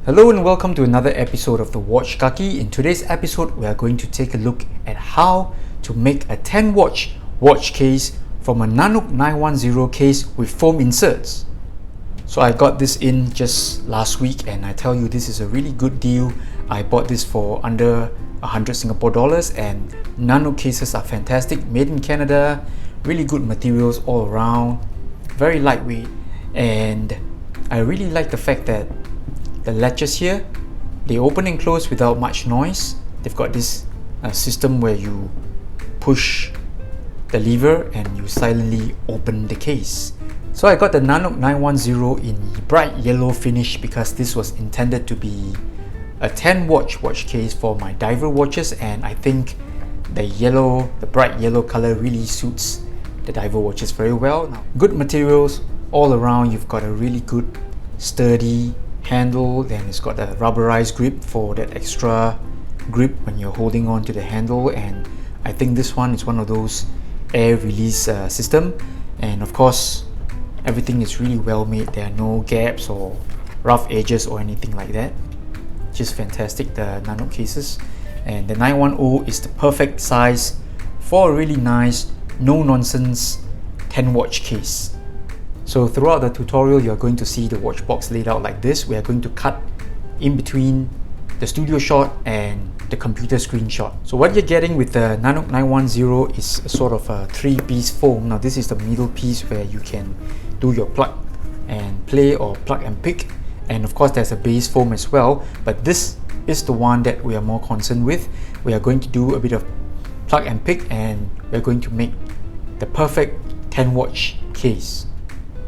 Hello and welcome to another episode of the Watch Kaki. In today's episode, we are going to take a look at how to make a 10-watch watch case from a Nanuk 910 case with foam inserts. So I got this in just last week and I tell you this is a really good deal. I bought this for under 100 Singapore dollars and Nanuk cases are fantastic, made in Canada, really good materials all around, very lightweight, and I really like the fact that the latches here, they open and close without much noise. They've got this system where you push the lever and you silently open the case. So I got the Nanuk 910 in bright yellow finish because this was intended to be a 10-watch watch case for my diver watches, and I think the bright yellow color really suits the diver watches very well. Now, good materials all around. You've got a really good sturdy handle, then it's got a rubberized grip for that extra grip when you're holding on to the handle, and I think this one is one of those air release system, and of course everything is really well made. There are no gaps or rough edges or anything like that. Just fantastic, the Nanuk cases. And the 910 is the perfect size for a really nice no nonsense 10-watch case. So throughout the tutorial, you're going to see the watch box laid out like this. We are going to cut in between the studio shot and the computer screen shot. So what you're getting with the Nanuk 910 is a sort of a 3-piece foam. Now this is the middle piece where you can do your plug and play or plug and pick. And of course there's a base foam as well, but this is the one that we are more concerned with. We are going to do a bit of plug and pick and we're going to make the perfect 10-watch case.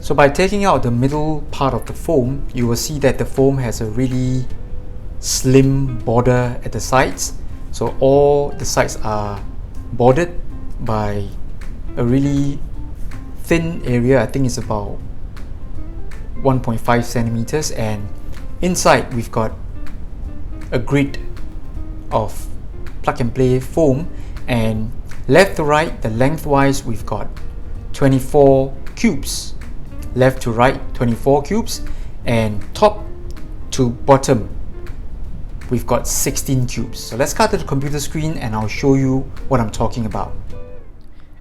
So by taking out the middle part of the foam, you will see that the foam has a really slim border at the sides. So all the sides are bordered by a really thin area. I think it's about 1.5 centimeters, and inside we've got a grid of plug and play foam, and left to right, the lengthwise, we've got 24 cubes. Left to right, 24 cubes, and top to bottom we've got 16 cubes. So let's cut to the computer screen and I'll show you what I'm talking about.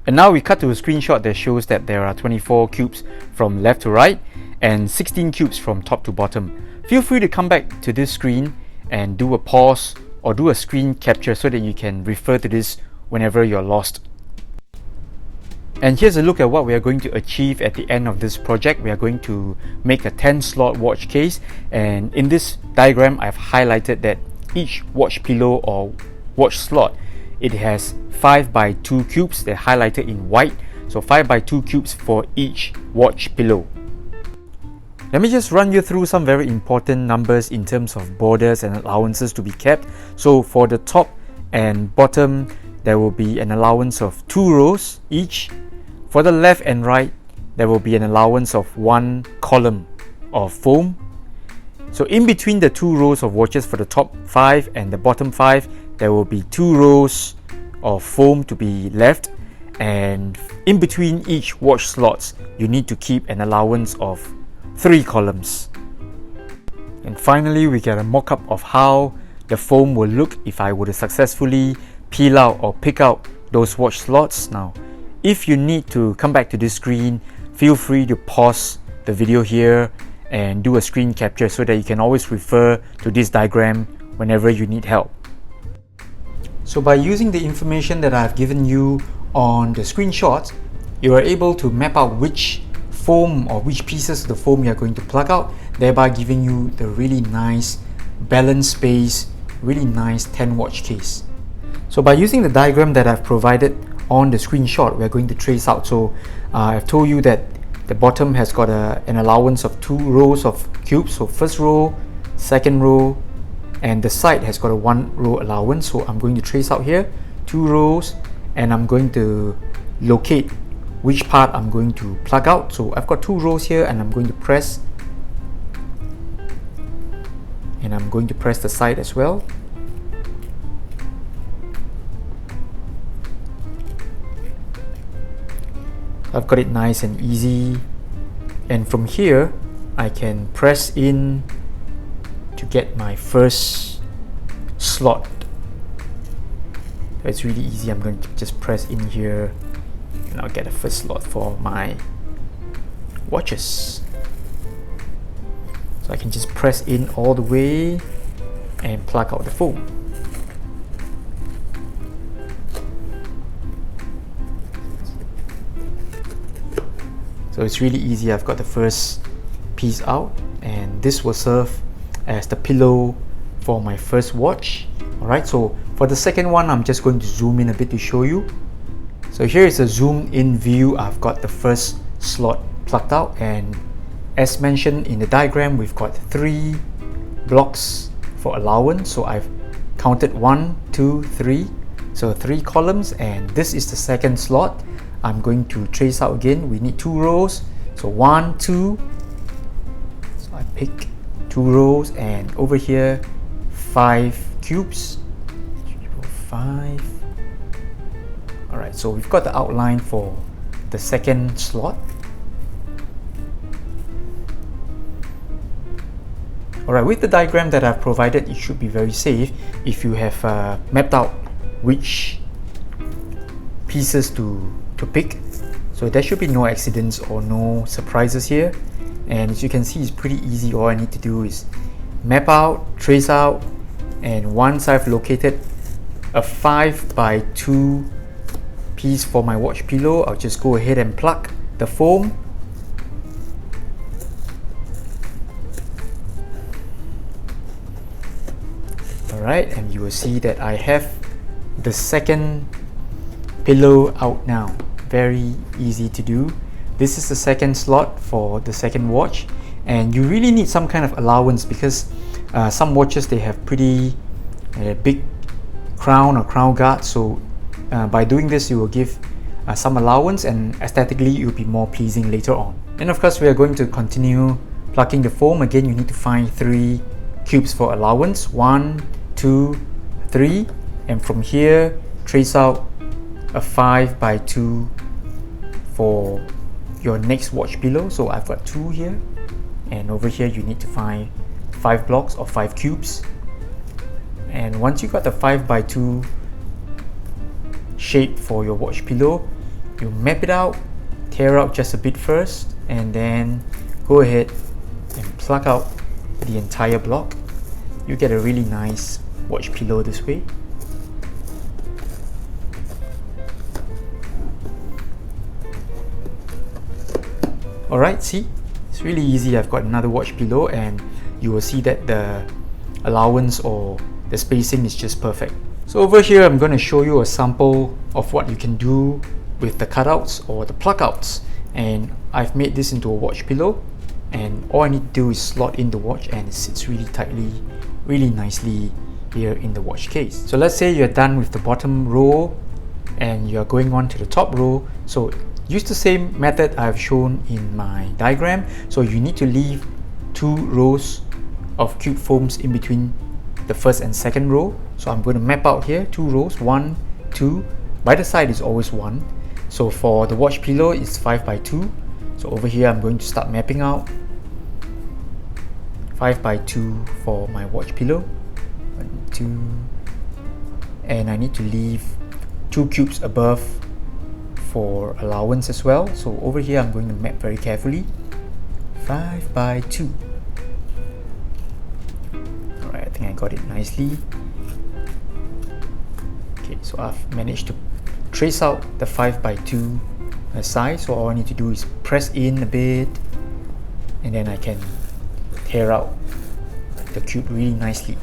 And now we cut to a screenshot that shows that there are 24 cubes from left to right and 16 cubes from top to bottom. Feel free to come back to this screen and do a pause or do a screen capture so that you can refer to this whenever you're lost. And here's a look at what we are going to achieve at the end of this project. We are going to make a 10-slot watch case, and in this diagram I've highlighted that each watch pillow or watch slot, it has 5x2 cubes. They're highlighted in white, so 5x2 cubes for each watch pillow. Let me just run you through some very important numbers in terms of borders and allowances to be kept. So for the top and bottom, there will be an allowance of 2 rows each. For the left and right, there will be an allowance of 1 column of foam. So in between the 2 rows of watches for the top 5 and the bottom 5, there will be 2 rows of foam to be left, and in between each watch slots, you need to keep an allowance of 3 columns. And finally, we get a mock-up of how the foam will look if I were to successfully peel out or pick out those watch slots. Now, if you need to come back to this screen, feel free to pause the video here and do a screen capture so that you can always refer to this diagram whenever you need help. So by using the information that I've given you on the screenshots, you are able to map out which foam or which pieces of the foam you're going to plug out, thereby giving you the really nice balanced space, really nice 10-watch case. So by using the diagram that I've provided on the screenshot, we're going to trace out. So I've told you that the bottom has got an allowance of 2 rows of cubes. So first row, second row, and the side has got a 1 row allowance. So I'm going to trace out here 2 rows, and I'm going to locate which part I'm going to plug out. So I've got 2 rows here, and I'm going to press, and I'm going to press the side as well. I've got it nice and easy, and from here I can press in to get my first slot. It's really easy. I'm going to just press in here and I'll get the first slot for my watches. So I can just press in all the way and plug out the foam. So it's really easy. I've got the first piece out, and this will serve as the pillow for my first watch. Alright, so for the second one, I'm just going to zoom in a bit to show you. So here is a zoomed in view. I've got the first slot plugged out, and as mentioned in the diagram, we've got 3 blocks for allowance. So I've counted 1, 2, 3. So 3 columns, and this is the second slot. I'm going to trace out again. We need 2 rows. So 1, 2. So I pick 2 rows, and over here 5 cubes. 5. Alright, so we've got the outline for the second slot. Alright, with the diagram that I've provided, it should be very safe if you have mapped out which pieces to pick. So there should be no accidents or no surprises here. And as you can see, it's pretty easy. All I need to do is map out, trace out, and once I've located a 5 by 2 piece for my watch pillow, I'll just go ahead and plug the foam. Alright, and you will see that I have the second pillow out now. Very easy to do. This is the second slot for the second watch, and you really need some kind of allowance because some watches, they have pretty big crown or crown guard. So by doing this, you will give some allowance, and aesthetically it will be more pleasing later on. And of course, we are going to continue plucking the foam. Again, you need to find 3 cubes for allowance. 1, 2, 3, and from here trace out a 5 by 2 for your next watch pillow. So I've got 2 here, and over here you need to find 5 blocks or 5 cubes. And once you got the 5 by 2 shape for your watch pillow, you map it out, tear out just a bit first, and then go ahead and plug out the entire block. You get a really nice watch pillow this way. Alright, see, it's really easy. I've got another watch pillow, and you will see that the allowance or the spacing is just perfect. So over here, I'm going to show you a sample of what you can do with the cutouts or the plugouts. And I've made this into a watch pillow, and all I need to do is slot in the watch, and it sits really tightly, really nicely here in the watch case. So let's say you're done with the bottom row and you're going on to the top row. So use the same method I've shown in my diagram. So you need to leave 2 rows of cube foams in between the first and second row. So I'm going to map out here 2 rows, 1, 2. By the side is always 1. So for the watch pillow, it's 5 by 2. So over here, I'm going to start mapping out 5 by 2 for my watch pillow. 1, 2, and I need to leave 2 cubes above for allowance as well. So over here, I'm going to map very carefully. 5 by 2. Alright, I think I got it nicely. Okay, so I've managed to trace out the 5 by 2 size. So all I need to do is press in a bit, and then I can tear out the cube really nicely.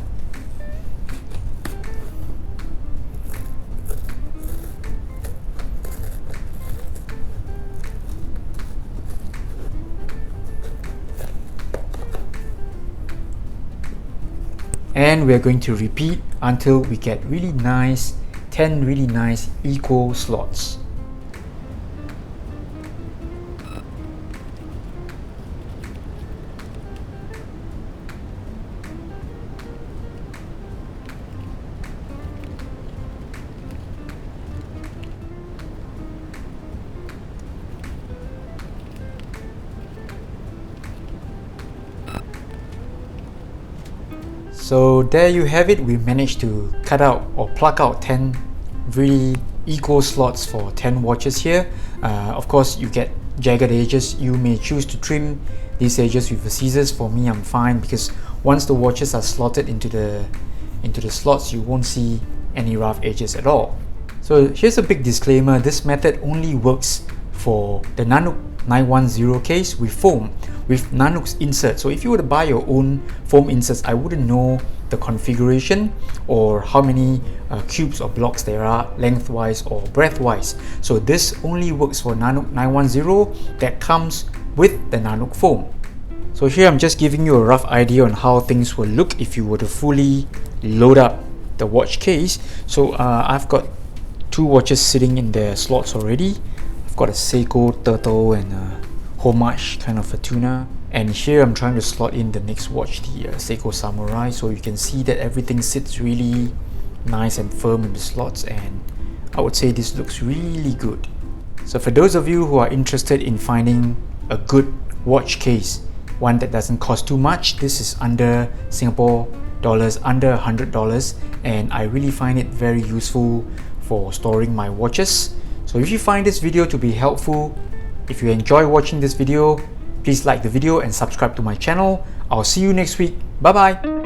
And we're going to repeat until we get really nice 10 really nice equal slots. So there you have it. We managed to cut out or pluck out 10 really equal slots for 10 watches here. Of course, you get jagged edges. You may choose to trim these edges with the scissors. For me, I'm fine, because once the watches are slotted into the slots, you won't see any rough edges at all. So here's a big disclaimer: this method only works for the Nanuk 910 case with foam, with Nanuk's insert. So if you were to buy your own foam inserts, I wouldn't know the configuration or how many cubes or blocks there are lengthwise or breadthwise. So this only works for Nanuk 910 that comes with the Nanuk foam. So here I'm just giving you a rough idea on how things will look if you were to fully load up the watch case. So I've got 2 watches sitting in their slots already. I've got a Seiko turtle and a homage kind of a tuna, and here I'm trying to slot in the next watch, the Seiko Samurai. So you can see that everything sits really nice and firm in the slots, and I would say this looks really good. So for those of you who are interested in finding a good watch case, one that doesn't cost too much, this is under Singapore dollars, under $100, and I really find it very useful for storing my watches. So if you find this video to be helpful, if you enjoy watching this video, please like the video and subscribe to my channel. I'll see you next week. Bye bye.